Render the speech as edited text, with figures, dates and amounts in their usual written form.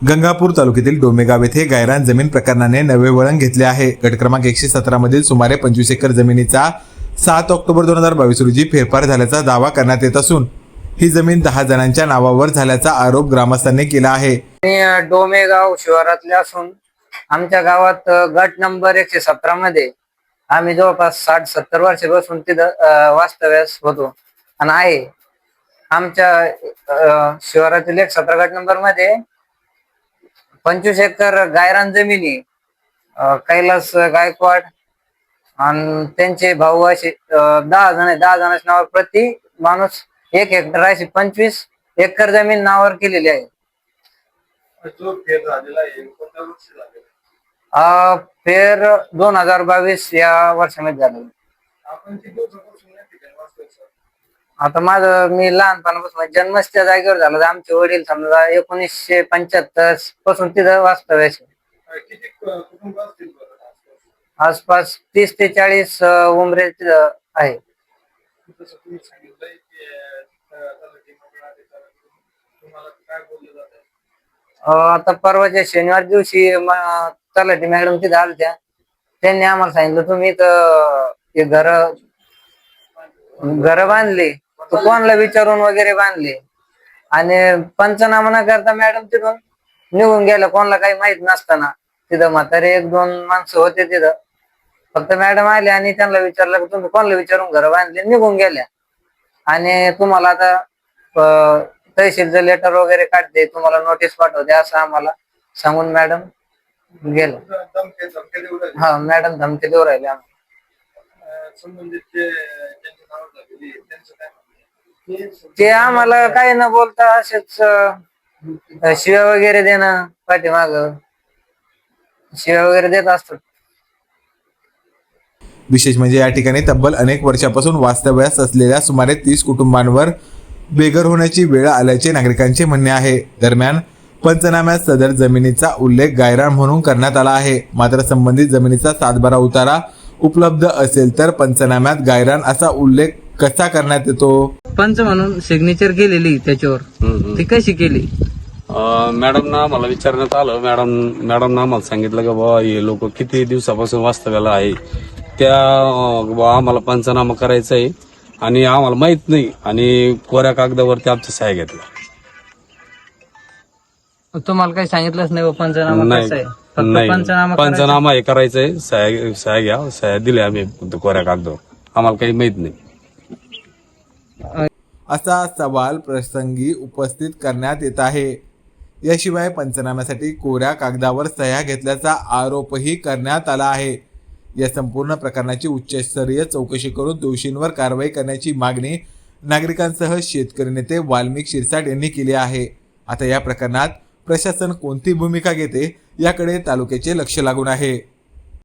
गंगापूर तालुक्यातील डोमेगाव येथे गायरान जमीन प्रकरणाने नवे वळण घेतले आहे। गट क्रमांक 117 मधील सुमारे 25 एकर जमिनीचा 7 ऑक्टोबर 2022 रोजी फेरफार झाल्याचा दावा करण्यात येत असून ही जमीन 10 जणांच्या नावावर झाल्याचा आरोप ग्रामस्थांनी केला आहे। डोमेगाव शिवारातले असून आमच्या गावात गट नंबर 117 मध्ये आम्ही जवळपास 60-70 वर्षापासून तिथं वास्तव्यास होतो आणि आहे। आमच्या शिवारातील 117 गट नंबर मध्ये 25 एकर गायरान जमिनी कैलास गायकवाड आणि त्यांचे भाऊ असे 10 जण आहे। 10 जणांच्या नावावर प्रति माणूस 1 हेक्टर अशी 25 एकर जमीन नावावर केलेली आहे। जो फेर झालेला आहे कोणत्या वर्षी झालेला? फेर 2022 या वर्षामध्ये झालेला। आपण किती दिवसापासून या ठिकाणी वास्तव्य सर? आता मी लहानपणापासून जन्मच त्या जागेवर झाला। आमचे वडील समजा 1975 पासून तिथं वास्तव्य आहे। किती कुटुंब असतील बरं आसपास 30 ते 40 उमरे तिथं आहे। जसं तुम्ही सांगितलंय की तुम्हाला काय बोललं जातं? आता परवाच्या शनिवार दिवशी तलाठी मॅडम तिथे आलत्या। त्यांनी आम्हाला सांगितलं तुम्ही तर घर बांधले तर कोणाला विचारून वगैरे बांधले आणि पंचनामा न करता मॅडम तिथून निघून गेल्या। कोणाला काही माहित नसताना तिथं म्हातारे 1-2 माणसं होते तिथं। फक्त मॅडम आले आणि त्यांना विचारलं की तुम्ही कोणाला विचारून घर बांधले, निघून गेल्या। आणि तुम्हाला आता तहसीलचं लेटर वगैरे काढते, तुम्हाला नोटीस पाठवते असं आम्हाला सांगून मॅडम गेलं। हा मॅडम धमकी देऊ राहिले आम्हाला। संबंधित ज्यांच्या नावावर झालेली त्यांचं काय म्हणणं? ते आम्हाला काही न बोलता असेच शिव्या वगैरे देणं, पाठीमाग शिव्या वगैरे देत असतात। विशेष म्हणजे या ठिकाणी तब्बल अनेक वर्षापासून वास्तव्यास असलेल्या सुमारे 30 कुटुंबांवर बेघर होण्याची वेळ आल्याचे नागरिकांचे म्हणणे आहे। दरम्यान पंचनाम्यात सदर जमिनीचा उल्लेख गायरान म्हणून करण्यात आला आहे। मात्र संबंधित जमिनीचा सातबारा उतारा उपलब्ध असेल तर पंचनाम्यात गायरान असा उल्लेख कसा करण्यात येतो? पंच म्हणून सिग्नेचर केलेली त्याच्यावर ती कशी केली? मॅडमना आम्हाला विचारण्यात आलं। मॅडमना आम्हाला सांगितलं की बाबा हे लोक किती दिवसापासून वास्तव्याला आहे, त्या आम्हाला पंचनामा करायचा आहे आणि आम्हाला माहित नाही आणि कोऱ्या कागदावरती आमची सह्या घेतल्या। तुम्हाला काही सांगितलंच नाही पंचनामा कसा आहे? नाही, पंचनामा हे करायचंय, सह्या घ्या, सह्या दिल्या आम्ही कोऱ्या कागदावर, आम्हाला काही माहित नाही असा सवाल प्रसंगी उपस्थित करण्यात येत आहे। याशिवाय पंचनाम्यासाठी कोऱ्या कागदावर सह्या घेतल्याचा आरोपही करण्यात आला आहे। या संपूर्ण प्रकरणाची उच्चस्तरीय चौकशी करून दोषींवर कारवाई करण्याची मागणी नागरिकांसह शेतकरी नेते वाल्मिक शिरसाट यांनी केली आहे। आता या प्रकरणात प्रशासन कोणती भूमिका घेते याकडे तालुक्याचे लक्ष लागून आहे।